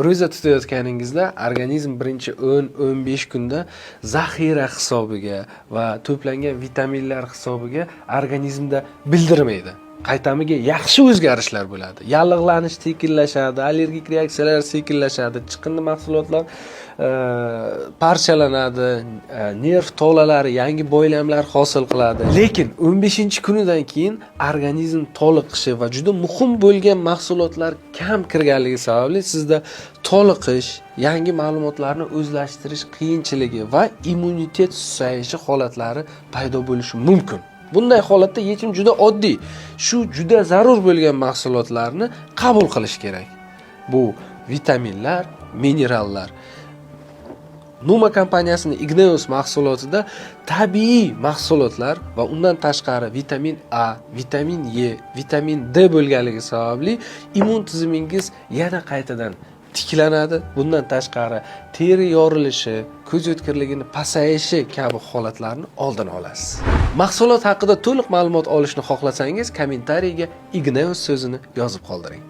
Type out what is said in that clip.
Ro'za tutayotganingizda organizm birinchi 10-15 kunda zaxira hisobiga va to'plangan vitaminlar hisobiga organizmda bildirmaydi. Qaytamiga yaxshi o'zgarishlar bo'ladi. Yallig'lanish sekinlashadi, allergik reaksiyalar sekinlashadi, chiqindi mahsulotlar parchalanadi, nerv tolalari yangi bo'ylamlar hosil qiladi. Lekin 15-kunidan keyin organizm toliqishi va juda muhim bo'lgan mahsulotlar kam kirganligi sababli sizda toliqish, yangi ma'lumotlarni o'zlashtirish qiyinchiligi va immunitet susayishi holatlari paydo bo'lishi mumkin. Bunday holatda yechim juda oddiy. Shu juda zarur bo'lgan mahsulotlarni qabul qilish kerak. Bu vitaminlar, minerallar. Numa kompaniyasining Igneus mahsulotida tabiiy mahsulotlar va undan tashqari vitamin A, vitamin E, vitamin D bo'lganligi sababli immun tizimingiz yana qaytadan tiklanadi. Bundan tashqari teri yorilishi, ko'z o'tkirligini pasayishi kabi holatlarni oldini olasiz. Mahsulot haqida to'liq ma'lumot olishni xohlasangiz, kommentariyga Igneus so'zini yozib qoldiring.